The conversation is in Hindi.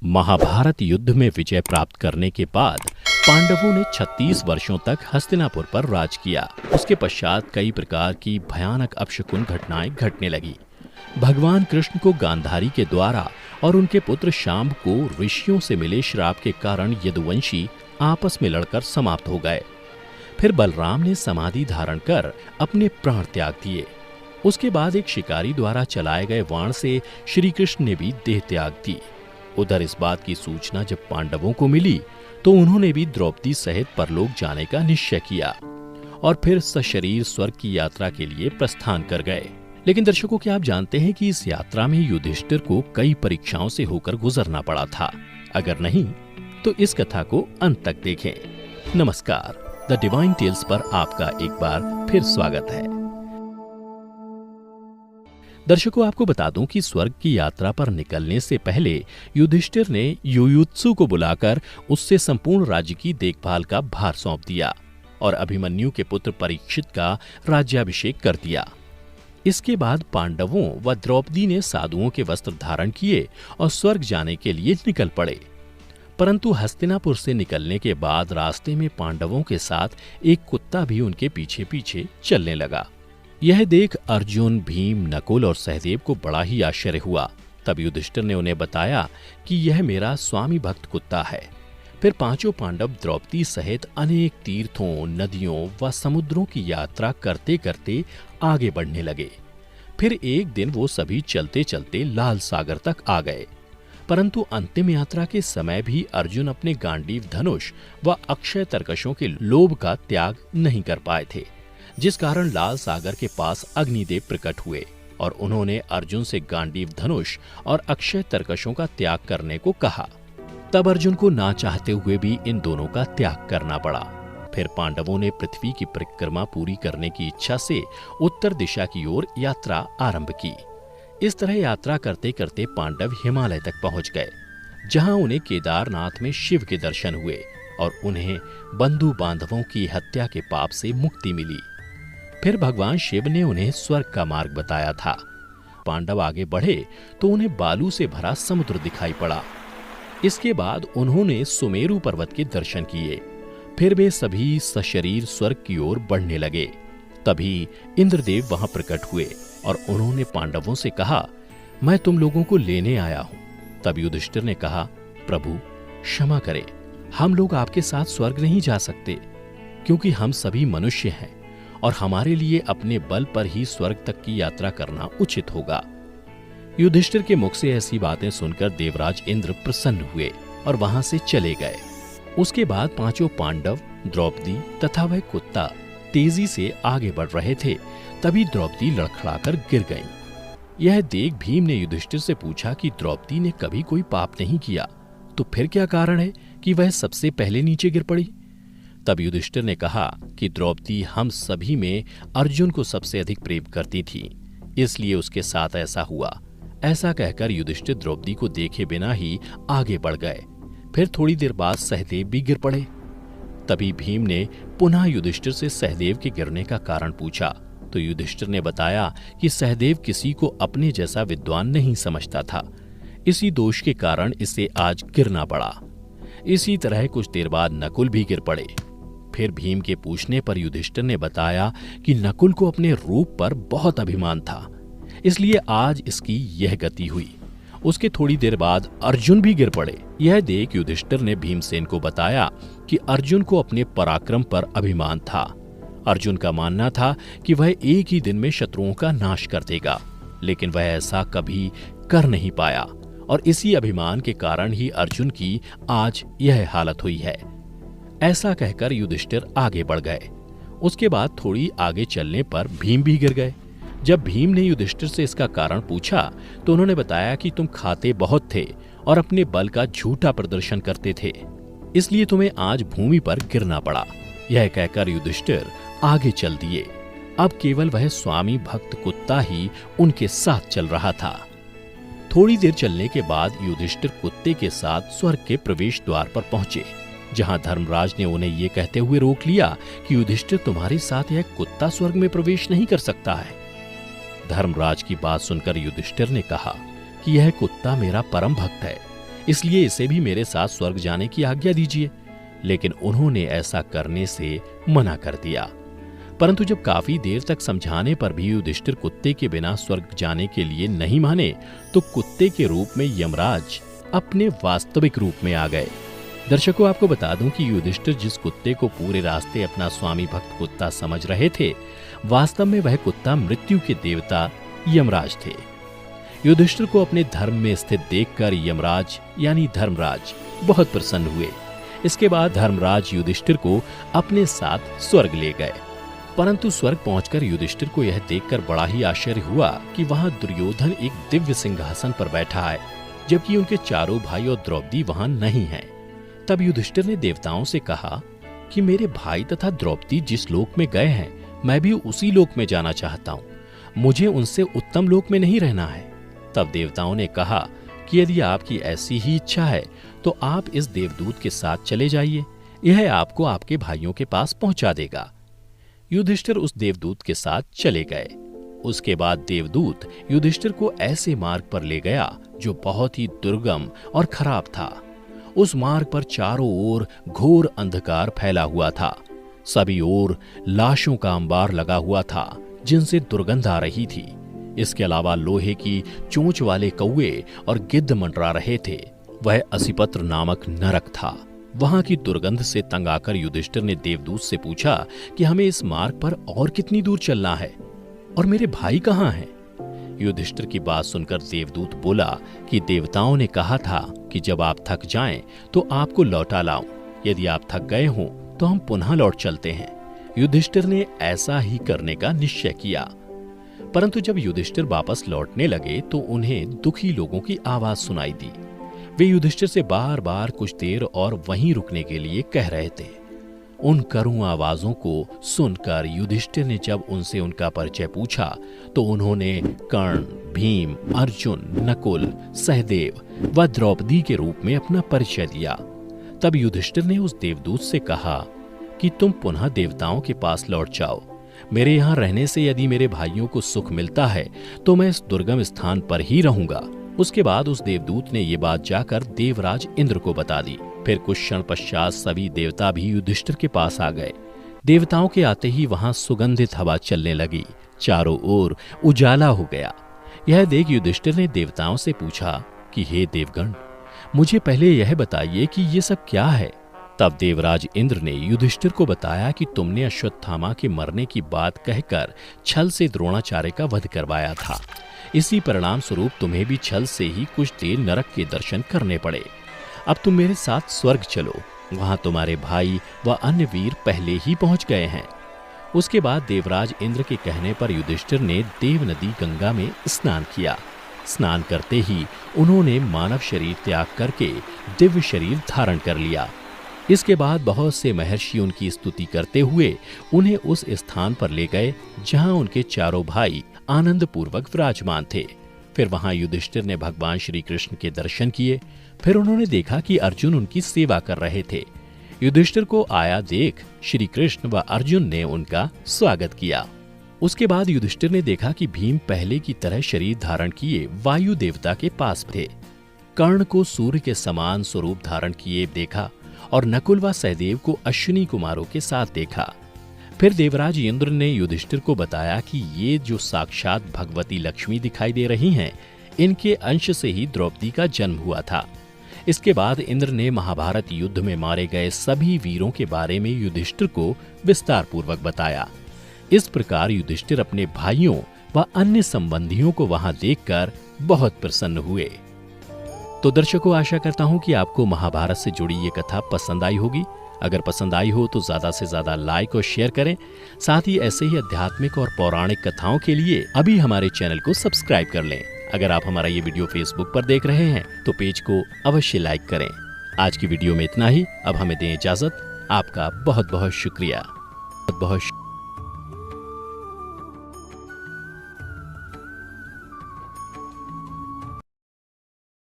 महाभारत युद्ध में विजय प्राप्त करने के बाद पांडवों ने 36 वर्षों तक हस्तिनापुर पर राज किया। उसके पश्चात कई प्रकार की भयानक अपशकुन घटनाएं घटने लगी। भगवान कृष्ण को गांधारी के द्वारा और उनके पुत्र शांब को ऋषियों से मिले श्राप के कारण यदुवंशी आपस में लड़कर समाप्त हो गए। फिर बलराम ने समाधि धारण कर अपने प्राण त्याग दिए। उसके बाद एक शिकारी द्वारा चलाए गए वाण से श्री कृष्ण ने भी देह त्याग दी। उधर इस बात की सूचना जब पांडवों को मिली तो उन्होंने भी द्रौपदी सहित परलोक जाने का निश्चय किया और फिर सशरीर स्वर्ग की यात्रा के लिए प्रस्थान कर गए। लेकिन दर्शकों, क्या आप जानते हैं कि इस यात्रा में युधिष्ठिर को कई परीक्षाओं से होकर गुजरना पड़ा था? अगर नहीं तो इस कथा को अंत तक देखें। नमस्कार, द डिवाइन टेल्स पर आपका एक बार फिर स्वागत है। दर्शकों, आपको बता दूं कि स्वर्ग की यात्रा पर निकलने से पहले युधिष्ठिर ने युयुत्सु को बुलाकर उससे संपूर्ण राज्य की देखभाल का भार सौंप दिया और अभिमन्यु के पुत्र परीक्षित का राज्याभिषेक कर दिया। इसके बाद पांडवों व द्रौपदी ने साधुओं के वस्त्र धारण किए और स्वर्ग जाने के लिए निकल पड़े। परंतु हस्तिनापुर से निकलने के बाद रास्ते में पांडवों के साथ एक कुत्ता भी उनके पीछे पीछे चलने लगा। यह देख अर्जुन, भीम, नकुल और सहदेव को बड़ा ही आश्चर्य हुआ। तब युधिष्ठिर ने उन्हें बताया कि यह मेरा स्वामी भक्त कुत्ता है। फिर पांचों पांडव द्रौपदी सहित अनेक तीर्थों, नदियों व समुद्रों की यात्रा करते करते आगे बढ़ने लगे। फिर एक दिन वो सभी चलते चलते लाल सागर तक आ गए। परंतु अंतिम यात्रा के समय भी अर्जुन अपने गांडीव धनुष व अक्षय तरकशों के लोभ का त्याग नहीं कर पाए थे, जिस कारण लाल सागर के पास अग्निदेव प्रकट हुए और उन्होंने अर्जुन से गांडीव धनुष और अक्षय तरकशों का त्याग करने को कहा। तब अर्जुन को ना चाहते हुए भी इन दोनों का त्याग करना पड़ा। फिर पांडवों ने पृथ्वी की परिक्रमा पूरी करने की इच्छा से उत्तर दिशा की ओर यात्रा आरंभ की। इस तरह यात्रा करते करते पांडव हिमालय तक पहुंच गए, जहां उन्हें केदारनाथ में शिव के दर्शन हुए और उन्हें बंधु बांधवों की हत्या के पाप से मुक्ति मिली। फिर भगवान शिव ने उन्हें स्वर्ग का मार्ग बताया था। पांडव आगे बढ़े तो उन्हें बालू से भरा समुद्र दिखाई पड़ा। इसके बाद उन्होंने सुमेरु पर्वत के दर्शन किए। फिर वे सभी सशरीर स्वर्ग की ओर बढ़ने लगे। तभी इंद्रदेव वहां प्रकट हुए और उन्होंने पांडवों से कहा, मैं तुम लोगों को लेने आया हूं। तब युधिष्ठिर ने कहा, प्रभु क्षमा करें, हम लोग आपके साथ स्वर्ग नहीं जा सकते, क्योंकि हम सभी मनुष्य हैं और हमारे लिए अपने बल पर ही स्वर्ग तक की यात्रा करना उचित होगा। युधिष्ठिर के मुख से ऐसी बातें सुनकर देवराज इंद्र प्रसन्न हुए और वहां से चले गए। उसके बाद पांचों पांडव, द्रौपदी तथा वह कुत्ता तेजी से आगे बढ़ रहे थे। तभी द्रौपदी लड़खड़ाकर गिर गईं। यह देख भीम ने युधिष्ठिर से पूछा कि द्रौपदी ने कभी कोई पाप नहीं किया, तो फिर क्या कारण है कि वह सबसे पहले नीचे गिर पड़ी? तब युधिष्ठिर ने कहा कि द्रौपदी हम सभी में अर्जुन को सबसे अधिक प्रेम करती थी, इसलिए उसके साथ ऐसा हुआ। ऐसा कहकर युधिष्ठिर द्रौपदी को देखे बिना ही आगे बढ़ गए। फिर थोड़ी देर बाद सहदेव भी गिर पड़े। तभी भीम ने पुनः युधिष्ठिर से सहदेव के गिरने का कारण पूछा, तो युधिष्ठिर ने बताया कि सहदेव किसी को अपने जैसा विद्वान नहीं समझता था, इसी दोष के कारण इसे आज गिरना पड़ा। इसी तरह कुछ देर बाद नकुल भी गिर पड़े। फिर भीम के पूछने पर युधिष्ठिर ने बताया कि नकुल को अपने रूप पर बहुत अभिमान था, इसलिए आज इसकी यह गति हुई। उसके थोड़ी देर बाद अर्जुन भी गिर पड़े। यह देख युधिष्ठिर ने भीमसेन को बताया कि अर्जुन को अपने पराक्रम पर अभिमान था। अर्जुन का मानना था कि वह एक ही दिन में शत्रुओं का नाश कर देगा, लेकिन वह ऐसा कभी कर नहीं पाया और इसी अभिमान के कारण ही अर्जुन की आज यह हालत हुई है। ऐसा कहकर युधिष्ठिर आगे बढ़ गए। उसके बाद थोड़ी आगे चलने पर भीम भी गिर गए। जब भीम ने युधिष्ठिर से इसका कारण पूछा तो उन्होंने बताया कि तुम खाते बहुत थे और अपने बल का झूठा प्रदर्शन करते थे, इसलिए तुम्हें आज भूमि पर गिरना पड़ा। यह कहकर युधिष्ठिर आगे चल दिए। अब केवल वह स्वामी भक्त कुत्ता ही उनके साथ चल रहा था। थोड़ी देर चलने के बाद युधिष्ठिर कुत्ते के साथ स्वर्ग के प्रवेश द्वार पर पहुंचे, जहां धर्मराज ने उन्हें ये कहते हुए रोक लिया कि युधिष्ठिर, तुम्हारे साथ यह कुत्ता स्वर्ग में प्रवेश नहीं कर सकता है। धर्मराज की बात सुनकर युधिष्ठिर ने कहा कि यह कुत्ता मेरा परम भक्त है, इसलिए इसे भी मेरे साथ स्वर्ग जाने की आज्ञा दीजिए। लेकिन उन्होंने ऐसा करने से मना कर दिया। परंतु जब काफी देर तक समझाने पर भी युधिष्ठिर कुत्ते के बिना स्वर्ग जाने के लिए नहीं माने, तो कुत्ते के रूप में यमराज अपने वास्तविक रूप में आ गए। दर्शकों, आपको बता दूं कि युधिष्ठिर जिस कुत्ते को पूरे रास्ते अपना स्वामी भक्त कुत्ता समझ रहे थे, वास्तव में वह कुत्ता मृत्यु के देवता यमराज थे। युधिष्ठिर को अपने धर्म में स्थित देखकर यमराज यानी धर्मराज बहुत प्रसन्न हुए। इसके बाद धर्मराज युधिष्ठिर को अपने साथ स्वर्ग ले गए। परंतु स्वर्ग पहुंचकर युधिष्ठिर को यह देखकर बड़ा ही आश्चर्य हुआ कि वहां दुर्योधन एक दिव्य सिंहासन पर बैठा है, जबकि उनके चारों भाई और द्रौपदी वहां नहीं हैं। तब युधिष्ठिर ने देवताओं से कहा कि मेरे भाई तथा द्रौपदी जिस लोक में गए हैं, मैं भी उसी लोक में जाना चाहता हूँ। मुझे उनसे उत्तम लोक में नहीं रहना है। तब देवताओं ने कहा कि यदि आपकी ऐसी ही इच्छा है तो आप इस देवदूत के साथ चले जाइए, यह आपको आपके भाइयों के पास पहुंचा देगा। युधिष्ठिर उस देवदूत के साथ चले गए। उसके बाद देवदूत युधिष्ठिर को ऐसे मार्ग पर ले गया जो बहुत ही दुर्गम और खराब था। उस मार्ग पर चारों ओर घोर अंधकार फैला हुआ था। सभी ओर लाशों का अंबार लगा हुआ था जिनसे दुर्गंध आ रही थी। इसके अलावा लोहे की चोंच वाले कौवे और गिद्ध मंडरा रहे थे। वह असिपत्र नामक नरक था। वहां की दुर्गंध से तंग आकर युधिष्ठिर ने देवदूत से पूछा कि हमें इस मार्ग पर और कितनी दूर चलना है और मेरे भाई कहाँ हैं? युधिष्ठिर की बात सुनकर देवदूत बोला कि देवताओं ने कहा था कि जब आप थक जाएं तो आपको लौटा लाऊं। यदि आप थक गए हों तो हम पुनः लौट चलते हैं। युधिष्ठिर ने ऐसा ही करने का निश्चय किया। परंतु जब युधिष्ठिर वापस लौटने लगे तो उन्हें दुखी लोगों की आवाज सुनाई दी। वे युधिष्ठिर से बार बार कुछ देर और वहीं रुकने के लिए कह रहे थे। उन करुण आवाजों को सुनकर युधिष्ठिर ने जब उनसे उनका परिचय पूछा तो उन्होंने कर्ण, भीम, अर्जुन, नकुल, सहदेव व द्रौपदी के रूप में अपना परिचय दिया। तब युधिष्ठिर ने उस देवदूत से कहा कि तुम पुनः देवताओं के पास लौट जाओ। मेरे यहाँ रहने से यदि मेरे भाइयों को सुख मिलता है तो मैं इस दुर्गम स्थान पर ही रहूंगा। उसके बाद उस देवदूत ने ये बात जाकर देवराज इंद्र को बता दी। फिर कुछ क्षण पश्चात सभी देवता भी युधिष्ठिर के पास आ गए। देवताओं के आते ही वहां सुगंधित हवा चलने लगी। चारों ओर उजाला हो गया। यह देख युधिष्ठिर ने देवताओं से पूछा कि हे देवगण, मुझे पहले यह बताइए कि ये सब क्या है? तब देवराज इंद्र ने युधिष्ठिर को बताया कि तुमने अश्वत्थामा के मरने की बात कहकर छल से द्रोणाचार्य का वध करवाया था। इसी परिणाम स्वरूप तुम्हें भी छल से ही कुछ देर नरक के दर्शन करने पड़े। अब तुम मेरे साथ स्वर्ग चलो, वहां तुम्हारे भाई व अन्य वीर पहले ही पहुंच गए हैं। उसके बाद देवराज इंद्र के कहने पर युधिष्ठिर ने देव नदी गंगा में स्नान किया। स्नान करते ही उन्होंने मानव शरीर त्याग करके दिव्य शरीर धारण कर लिया। इसके बाद बहुत से महर्षि उनकी स्तुति करते हुए उन्हें उस स्थान पर ले गए जहां उनके चारों भाई आनंद पूर्वक विराजमान थे। फिर वहां युधिष्ठिर ने भगवान श्री कृष्ण के दर्शन किए। फिर उन्होंने देखा कि अर्जुन उनकी सेवा कर रहे थे। युधिष्ठिर को आया देख श्री कृष्ण व अर्जुन ने उनका स्वागत किया। उसके बाद युधिष्ठिर ने देखा कि भीम पहले की तरह शरीर धारण किए वायु देवता के पास थे। कर्ण को सूर्य के समान स्वरूप धारण किए देखा और नकुल व सहदेव को अश्विनी कुमारों के साथ देखा। फिर देवराज इंद्र ने युधिष्ठिर को बताया कि ये जो साक्षात भगवती लक्ष्मी दिखाई दे रही हैं, इनके अंश से ही द्रौपदी का जन्म हुआ था। इसके बाद इंद्र ने महाभारत युद्ध में मारे गए सभी वीरों के बारे में युधिष्ठिर को विस्तार पूर्वक बताया। इस प्रकार युधिष्ठिर अपने भाइयों व अन्य संबंधियों को वहां देखकर बहुत प्रसन्न हुए। तो दर्शकों, आशा करता हूं कि आपको महाभारत से जुड़ी ये कथा पसंद आई होगी। अगर पसंद आई हो तो ज्यादा से ज्यादा लाइक और शेयर करें। साथ ही ऐसे ही आध्यात्मिक और पौराणिक कथाओं के लिए अभी हमारे चैनल को सब्सक्राइब कर लें। अगर आप हमारा ये वीडियो फेसबुक पर देख रहे हैं तो पेज को अवश्य लाइक करें। आज की वीडियो में इतना ही। अब हमें दें इजाजत। आपका बहुत बहुत शुक्रिया। बहुत